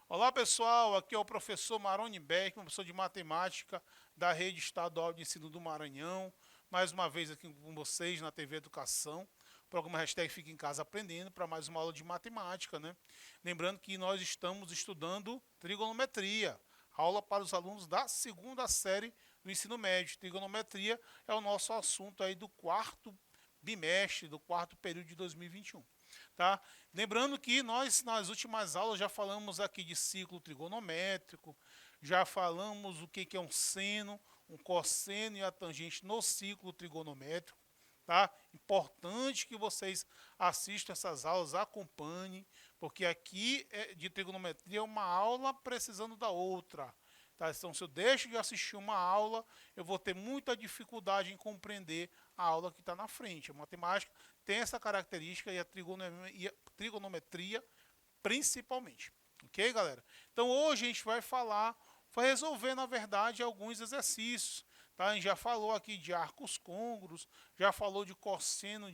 Olá pessoal, aqui é o professor Maroni Beck, professor de matemática da Rede Estadual de Ensino do Maranhão. Mais uma vez aqui com vocês na TV Educação, programa hashtag Fica em Casa Aprendendo, para mais uma aula de matemática, né? Lembrando que nós estamos estudando trigonometria, aula para os alunos da segunda série do ensino médio. Trigonometria é o nosso assunto aí do quarto bimestre, do quarto período de 2021. Tá? Lembrando que nós, nas últimas aulas, já falamos aqui de ciclo trigonométrico, já falamos o que é um seno, um cosseno e a tangente no ciclo trigonométrico. Tá? Importante que vocês assistam essas aulas, acompanhem, porque aqui de trigonometria é uma aula precisando da outra. Tá? Então, se eu deixo de assistir uma aula, eu vou ter muita dificuldade em compreender a aula que está na frente. A matemática tem essa característica e a trigonometria principalmente. Ok, galera? Então, hoje a gente vai resolver, na verdade, alguns exercícios. Tá? A gente já falou aqui de arcos côngruos, já falou de cosseno,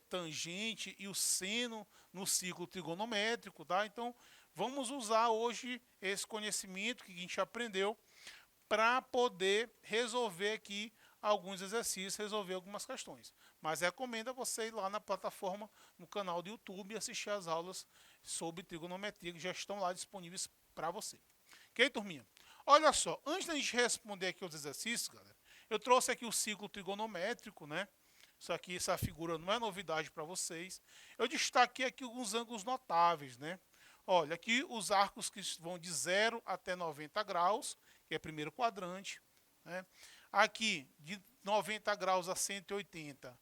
tangente e o seno no ciclo trigonométrico. Tá? Então, vamos usar hoje esse conhecimento que a gente aprendeu para poder resolver aqui alguns exercícios, resolver algumas questões. Mas recomendo a você ir lá na plataforma, no canal do YouTube e assistir as aulas sobre trigonometria que já estão lá disponíveis para você. Ok, turminha? Olha só, antes da gente responder aqui os exercícios, galera, eu trouxe aqui o ciclo trigonométrico, né? Isso aqui, essa figura não é novidade para vocês. Eu destaquei aqui alguns ângulos notáveis, né? Olha, aqui os arcos que vão de 0 até 90 graus, que é o primeiro quadrante, né? Aqui, de 90 graus a 180,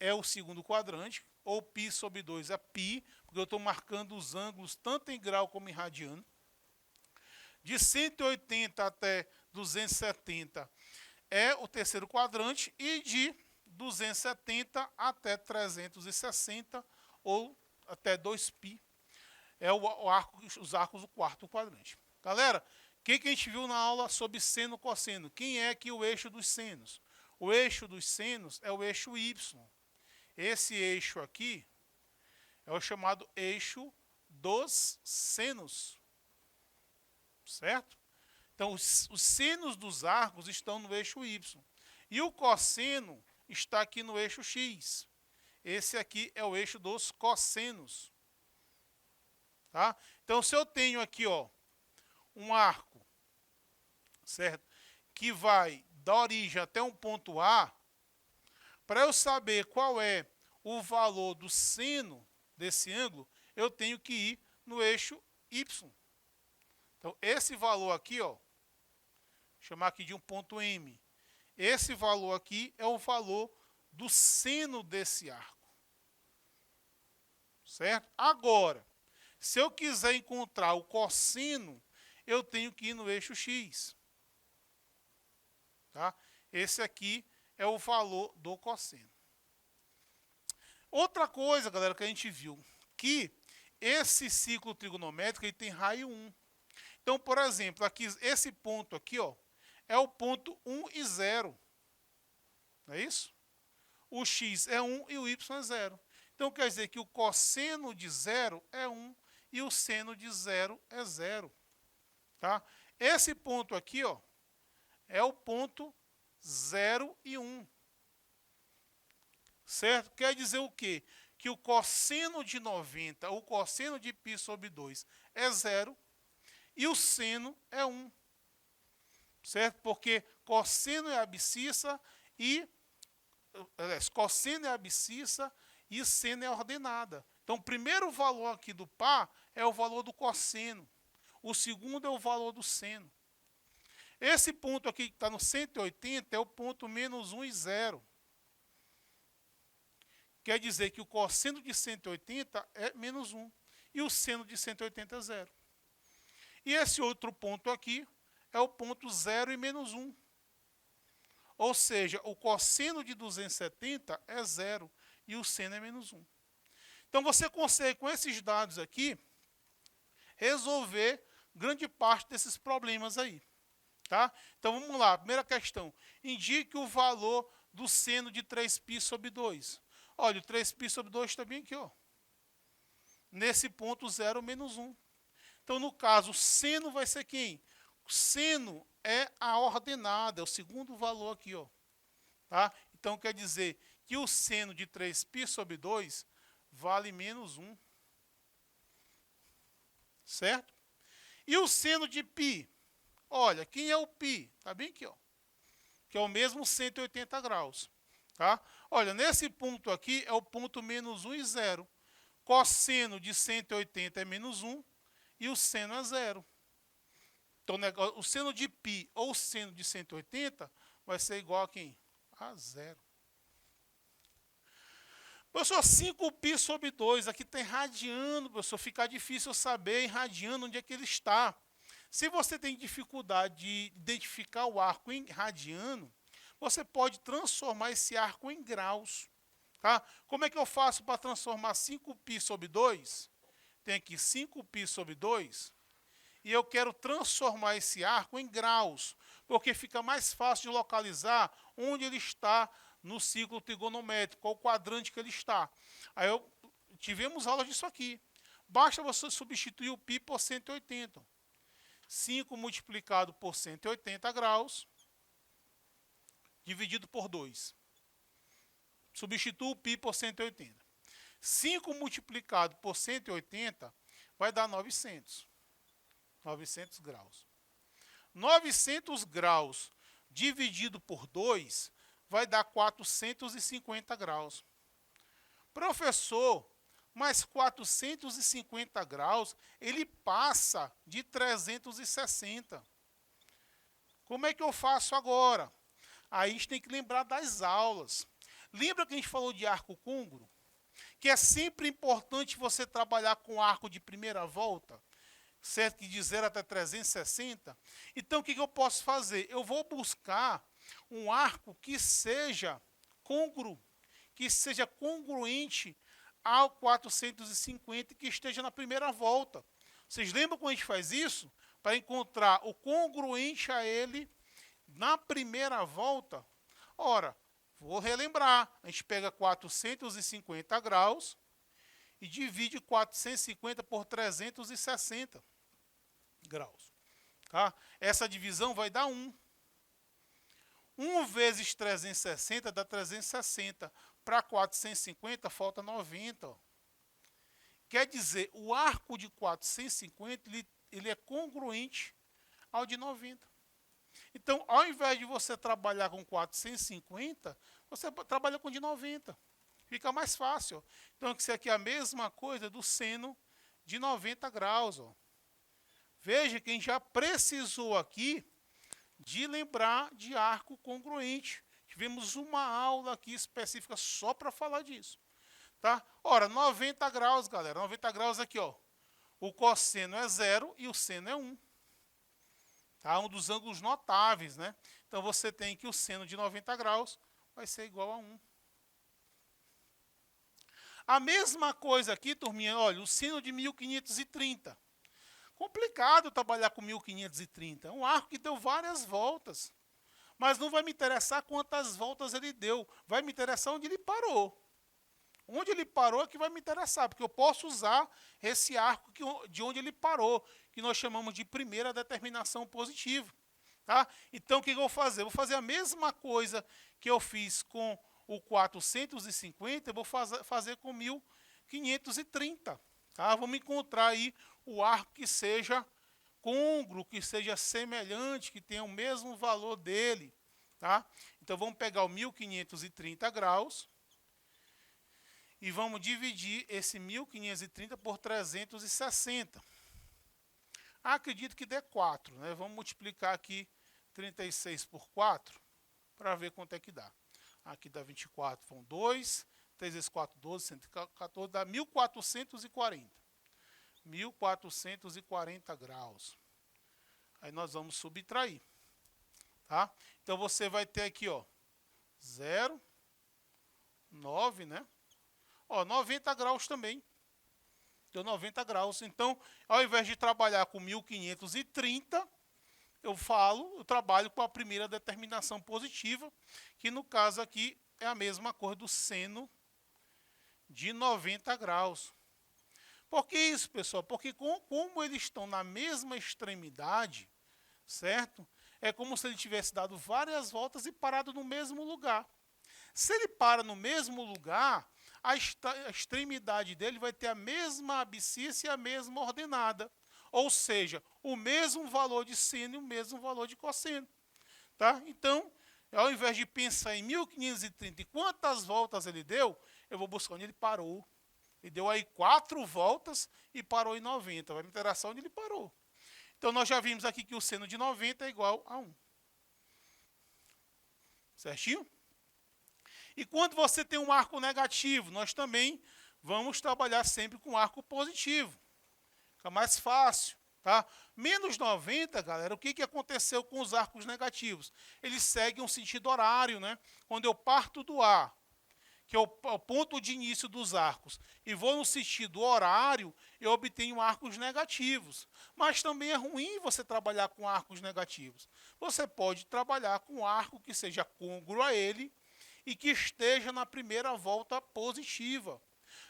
é o segundo quadrante, ou π sobre 2 é π, porque eu estou marcando os ângulos tanto em grau como em radiano. De 180 até 270 é o terceiro quadrante, e de 270 até 360, ou até 2π, é os arcos do quarto quadrante. Galera, o que a gente viu na aula sobre seno e cosseno? Quem é aqui o eixo dos senos? O eixo dos senos é o eixo Y. Esse eixo aqui é o chamado eixo dos senos. Certo? Então, os senos dos arcos estão no eixo Y. E o cosseno está aqui no eixo X. Esse aqui é o eixo dos cossenos. Tá? Então, se eu tenho aqui, ó, um arco, certo, que vai da origem até um ponto A, para eu saber qual é o valor do seno desse ângulo, eu tenho que ir no eixo Y. Então, esse valor aqui, ó, vou chamar aqui de um ponto M. Esse valor aqui é o valor do seno desse arco. Certo? Agora, se eu quiser encontrar o cosseno, eu tenho que ir no eixo X. Tá? Esse aqui é o valor do cosseno. Outra coisa, galera, que a gente viu, que esse ciclo trigonométrico ele tem raio 1. Então, por exemplo, aqui, esse ponto aqui, ó, é o ponto 1 e 0. Não é isso? O x é 1 e o y é 0. Então, quer dizer que o cosseno de 0 é 1 e o seno de 0 é 0. Tá? Esse ponto aqui, ó, é o ponto 0 e 1. Certo? Quer dizer o quê? Que o cosseno de 90, o cosseno de π sobre 2 é 0 e o seno é 1. Certo? Porque cosseno é abscissa e seno é ordenada. Então, o primeiro valor aqui do par é o valor do cosseno. O segundo é o valor do seno. Esse ponto aqui que está no 180 é o ponto menos 1 e 0. Quer dizer que o cosseno de 180 é menos 1 e o seno de 180 é 0. E esse outro ponto aqui é o ponto 0 e menos 1. Ou seja, o cosseno de 270 é 0 e o seno é menos 1. Então, você consegue, com esses dados aqui, resolver grande parte desses problemas aí. Tá? Então vamos lá, primeira questão. Indique o valor do seno de 3π sobre 2. Olha, o 3π sobre 2 está bem aqui, ó. Nesse ponto 0 menos 1. Então, no caso, o seno vai ser quem? O seno é a ordenada, é o segundo valor aqui, ó. Tá? Então, quer dizer que o seno de 3π sobre 2 vale menos 1. Certo? E o seno de π? Olha, quem é o π? Está bem aqui, ó. Que é o mesmo 180 graus. Tá? Olha, nesse ponto aqui é o ponto menos 1 e 0. Cosseno de 180 é menos 1 e o seno é 0. Então, o seno de π ou o seno de 180 vai ser igual a quem? A 0. Professor, 5π sobre 2, aqui está em radiano, professor, fica difícil eu saber em radiano onde é que ele está. Se você tem dificuldade de identificar o arco em radiano, você pode transformar esse arco em graus. Tá? Como é que eu faço para transformar 5π sobre 2? Tem aqui 5π sobre 2, e eu quero transformar esse arco em graus, porque fica mais fácil de localizar onde ele está no ciclo trigonométrico, qual quadrante que ele está. Aí tivemos aula disso aqui. Basta você substituir o π por 180. 5 multiplicado por 180 graus, dividido por 2. Substitua o π por 180. 5 multiplicado por 180 vai dar 900. 900 graus. 900 graus dividido por 2 vai dar 450 graus. Professor, mas 450 graus, ele passa de 360. Como é que eu faço agora? Aí a gente tem que lembrar das aulas. Lembra que a gente falou de arco côngruo? Que é sempre importante você trabalhar com arco de primeira volta, certo? Que de 0 até 360. Então, o que eu posso fazer? Eu vou buscar um arco que seja côngruo, que seja congruente ao 450 e que esteja na primeira volta. Vocês lembram quando a gente faz isso? Para encontrar o congruente a ele na primeira volta. Ora, vou relembrar. A gente pega 450 graus e divide 450 por 360 graus. Tá? Essa divisão vai dar 1. 1 vezes 360 dá 360. Para 450 falta 90. Ó. Quer dizer, o arco de 450 ele é congruente ao de 90. Então, ao invés de você trabalhar com 450, você trabalha com de 90. Fica mais fácil. Ó. Então, isso aqui é a mesma coisa do seno de 90 graus. Ó. Veja que a gente já precisou aqui de lembrar de arco congruente. Tivemos uma aula aqui específica só para falar disso. Tá? Ora, 90 graus, galera. 90 graus aqui, ó. O cosseno é 0 e o seno é 1. Tá? Um dos ângulos notáveis, né? Então, você tem que o seno de 90 graus vai ser igual a 1. A mesma coisa aqui, turminha, olha, o seno de 1530. Complicado trabalhar com 1530. É um arco que deu várias voltas. Mas não vai me interessar quantas voltas ele deu. Vai me interessar onde ele parou. Onde ele parou é que vai me interessar, porque eu posso usar esse arco de onde ele parou, que nós chamamos de primeira determinação positiva. Tá? Então, o que eu vou fazer? Eu vou fazer a mesma coisa que eu fiz com o 450, eu vou fazer com 1530. Tá? Vamos encontrar aí o arco que seja côngruo, que seja semelhante, que tenha o mesmo valor dele. Tá? Então, vamos pegar o 1530 graus e vamos dividir esse 1530 por 360. Acredito que dê 4. Né? Vamos multiplicar aqui 36 por 4 para ver quanto é que dá. Aqui dá 24, vão 2. 3 vezes 4, 12, 114, dá 1440. 1440 graus. Aí nós vamos subtrair. Tá? Então, você vai ter aqui, ó, 0, 9, né? Ó, 90 graus também. deu 90 graus. Então, ao invés de trabalhar com 1530, eu trabalho com a primeira determinação positiva, que no caso aqui é a mesma coisa do seno de 90 graus. Por que isso, pessoal? Porque como eles estão na mesma extremidade, certo? É como se ele tivesse dado várias voltas e parado no mesmo lugar. Se ele para no mesmo lugar, a extremidade dele vai ter a mesma abscissa e a mesma ordenada. Ou seja, o mesmo valor de seno e o mesmo valor de cosseno. Tá? Então, ao invés de pensar em 1530 e quantas voltas ele deu, eu vou buscar onde ele parou. Ele deu aí 4 voltas e parou em 90. Vai me interessar onde ele parou. Então, nós já vimos aqui que o seno de 90 é igual a 1. Certinho? E quando você tem um arco negativo, nós também vamos trabalhar sempre com arco positivo. Fica mais fácil. Tá? Menos 90, galera, o que aconteceu com os arcos negativos? Eles seguem um sentido horário, né? Quando eu parto do A, que é o ponto de início dos arcos, e vou no sentido horário, eu obtenho arcos negativos. Mas também é ruim você trabalhar com arcos negativos. Você pode trabalhar com um arco que seja côngruo a ele e que esteja na primeira volta positiva.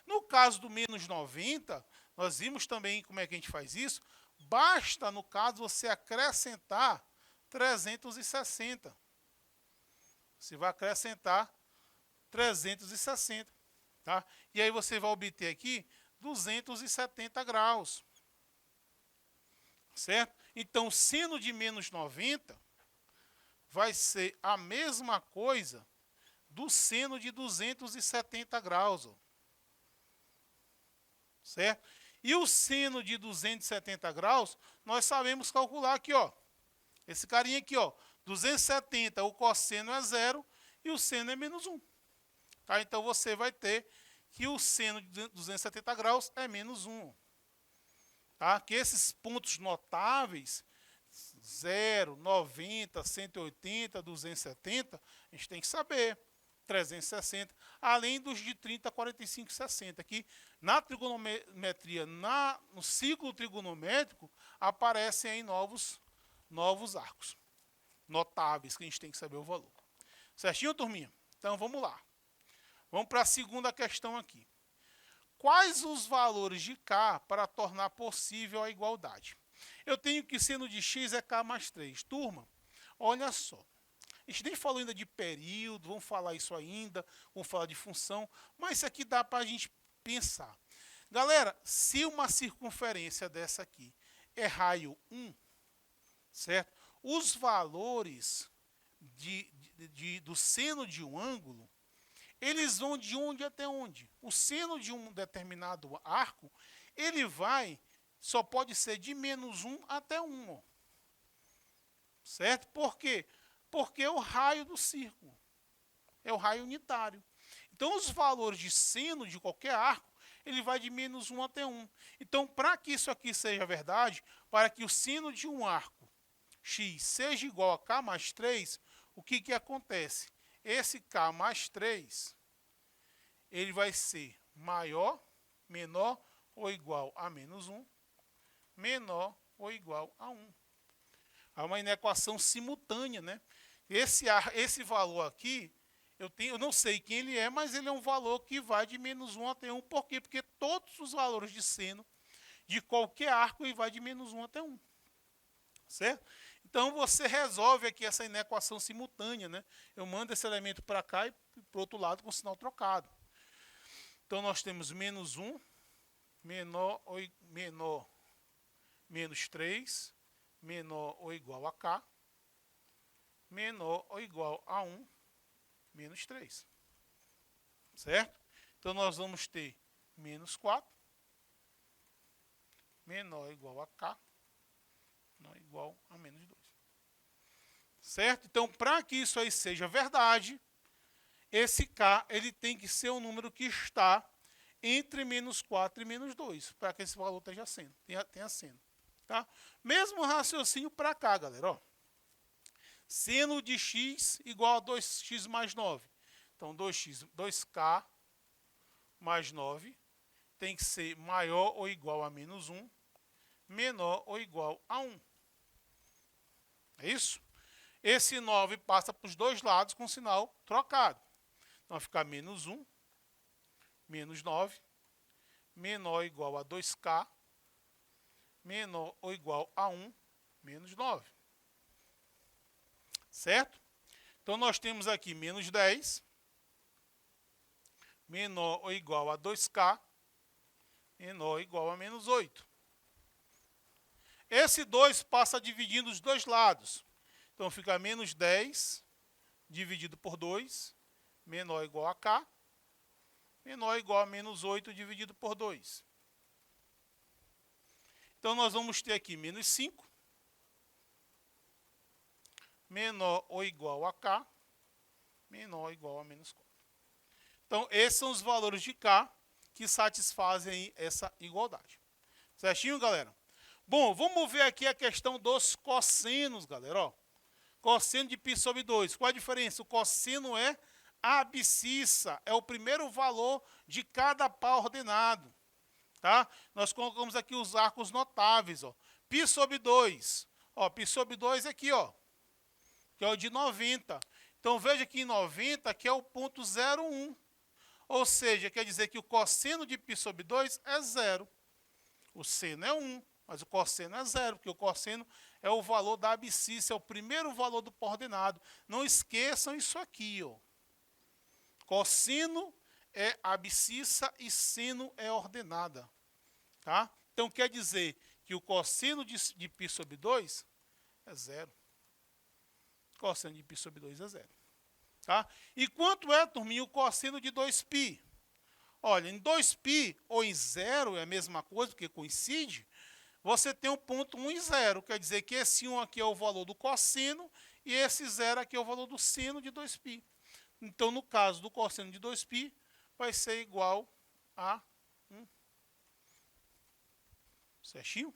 No caso do menos 90, nós vimos também como é que a gente faz isso. Basta, no caso, você acrescentar 360. Você vai acrescentar 360, tá? E aí você vai obter aqui 270 graus, certo? Então, seno de menos 90 vai ser a mesma coisa do seno de 270 graus, ó. Certo? E o seno de 270 graus, nós sabemos calcular aqui, ó. Esse carinha aqui, ó, 270, o cosseno é 0 e o seno é menos 1. Tá? Então, você vai ter que o seno de 270 graus é menos 1. Tá? Que esses pontos notáveis, 0, 90, 180, 270, a gente tem que saber. 360, além dos de 30, 45 e 60. Aqui, na trigonometria, no ciclo trigonométrico, aparecem aí novos arcos notáveis, que a gente tem que saber o valor. Certinho, turminha? Então, vamos lá. Vamos para a segunda questão aqui. Quais os valores de K para tornar possível a igualdade? Eu tenho que seno de x é K mais 3. Turma, olha só. A gente nem falou ainda de período, vamos falar isso ainda, vamos falar de função, mas isso aqui dá para a gente pensar. Galera, se uma circunferência dessa aqui é raio 1, certo? Os valores do seno de um ângulo, eles vão de onde até onde? O seno de um determinado arco, ele só pode ser de menos 1 até 1. Ó. Certo? Por quê? Porque é o raio do círculo. É o raio unitário. Então, os valores de seno de qualquer arco, ele vai de menos 1 até 1. Então, para que isso aqui seja verdade, para que o seno de um arco x seja igual a K mais 3, o que acontece? Esse K mais 3, ele vai ser maior, menor ou igual a menos 1, menor ou igual a 1. É uma inequação simultânea, né? Esse valor aqui, eu não sei quem ele é, mas ele é um valor que vai de menos 1 até 1. Por quê? Porque todos os valores de seno de qualquer arco ele vai de menos 1 até 1. Certo? Então, você resolve aqui essa inequação simultânea, né? Eu mando esse elemento para cá e para o outro lado com o sinal trocado. Então, nós temos menos 1, menor, menos 3, menor ou igual a K, menor ou igual a 1, menos 3. Certo? Então, nós vamos ter menos 4, menor ou igual a K, não igual a menos 2. Certo? Então, para que isso aí seja verdade, esse K ele tem que ser um número que está entre menos 4 e menos 2, para que esse valor tenha seno. Tá? Mesmo raciocínio para cá, galera. Ó. Seno de x igual a 2x mais 9. Então, 2K mais 9 tem que ser maior ou igual a menos 1, menor ou igual a 1. É isso? Esse 9 passa para os dois lados com sinal trocado. Então vai ficar menos 1, menos 9, menor ou igual a 2K, menor ou igual a 1, menos 9. Certo? Então nós temos aqui menos 10, menor ou igual a 2K, menor ou igual a menos 8. Esse 2 passa dividindo os dois lados. Então fica menos 10 dividido por 2, menor ou igual a K, menor ou igual a menos 8 dividido por 2. Então nós vamos ter aqui menos 5, menor ou igual a K, menor ou igual a menos 4. Então, esses são os valores de K que satisfazem essa igualdade. Certinho, galera? Bom, vamos ver aqui a questão dos cossenos, galera. Ó, cosseno de π sobre 2. Qual a diferença? O cosseno é abscissa, é o primeiro valor de cada par ordenado. Tá? Nós colocamos aqui os arcos notáveis. Ó. π sobre 2. Ó, π sobre 2 aqui, ó, que é o de 90. Então, veja que em 90 que é o ponto 0,1. Ou seja, quer dizer que o cosseno de π sobre 2 é 0. O seno é 1, mas o cosseno é 0, porque o cosseno é o valor da abscissa, é o primeiro valor do par ordenado. Não esqueçam isso aqui. Ó. Cosseno é abscissa e seno é ordenada. Tá? Então, quer dizer que o cosseno de π sobre 2 é 0. Cosseno de π sobre 2 é 0. Tá? E quanto é, turminha, o cosseno de 2π? Olha, em 2π ou em 0 é a mesma coisa, porque coincide, você tem um ponto 1 e 0. Quer dizer que esse 1 aqui é o valor do cosseno e esse 0 aqui é o valor do seno de 2π. Então, no caso do cosseno de 2π, vai ser igual a 1. Certinho?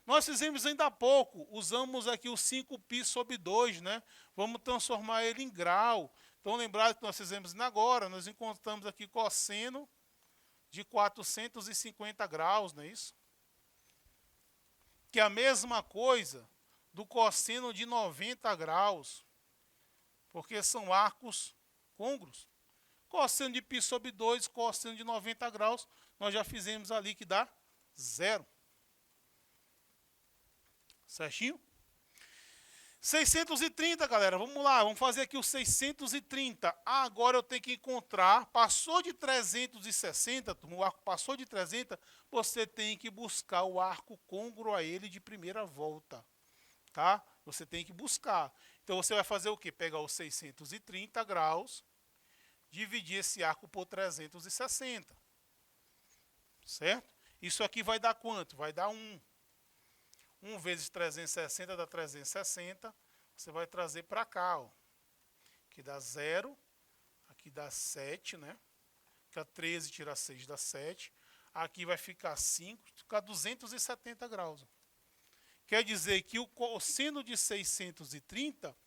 Nós fizemos ainda há pouco, usamos aqui o 5π sobre 2, né? Vamos transformar ele em grau. Então, lembrado que nós fizemos ainda agora, nós encontramos aqui cosseno de 450 graus, não é isso? Que é a mesma coisa do cosseno de 90 graus, porque são arcos côngruos. Cosseno de π sobre 2, cosseno de 90 graus, nós já fizemos ali que dá 0. Certinho? 630, galera, vamos lá, vamos fazer aqui o 630. Agora eu tenho que encontrar, passou de 360, o arco passou de 300, você tem que buscar o arco côngruo a ele de primeira volta, tá? Você tem que buscar. Então você vai fazer o quê? Pegar os 630 graus, dividir esse arco por 360, certo? Isso aqui vai dar quanto? Vai dar 1. 1 vezes 360 dá 360. Você vai trazer para cá, ó. Aqui dá 0. Aqui dá 7, né? Fica 13, tira 6, dá 7. Aqui vai ficar 5, fica 270 graus. Ó. Quer dizer que o cosseno de 630,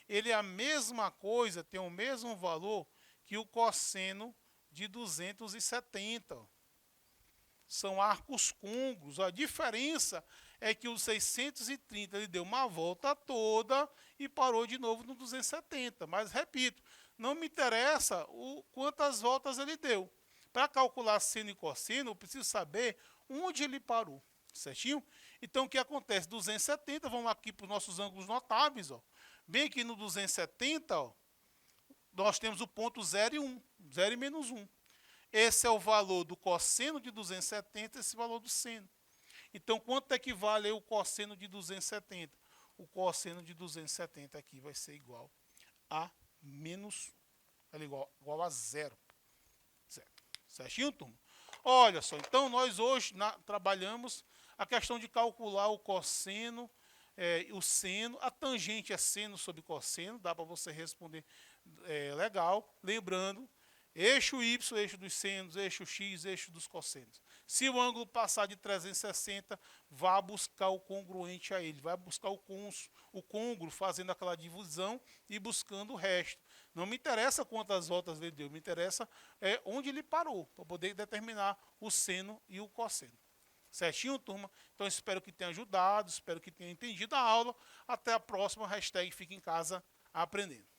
ele é a mesma coisa, tem o mesmo valor que o cosseno de 270. Ó. São arcos côngruos. A diferença é que o 630 ele deu uma volta toda e parou de novo no 270. Mas, repito, não me interessa quantas voltas ele deu. Para calcular seno e cosseno, eu preciso saber onde ele parou. Certinho? Então, o que acontece? 270, vamos aqui para os nossos ângulos notáveis. Ó. Bem aqui no 270, ó, nós temos o ponto 0 e 1. 0 e menos 1. Esse é o valor do cosseno de 270, esse valor do seno. Então, quanto é que vale o cosseno de 270? O cosseno de 270 aqui vai ser igual a menos, igual a 0. Certinho, turma? Olha só, então nós hoje trabalhamos a questão de calcular o cosseno, o seno, a tangente é seno sobre cosseno, dá para você responder legal. Lembrando eixo Y, eixo dos senos, eixo X, eixo dos cossenos. Se o ângulo passar de 360, vá buscar o congruente a ele, vai buscar o côngruo, fazendo aquela divisão e buscando o resto. Não me interessa quantas voltas ele deu, me interessa onde ele parou, para poder determinar o seno e o cosseno. Certinho, turma? Então, espero que tenha ajudado, espero que tenha entendido a aula. Até a próxima. Hashtag Fique em Casa Aprendendo.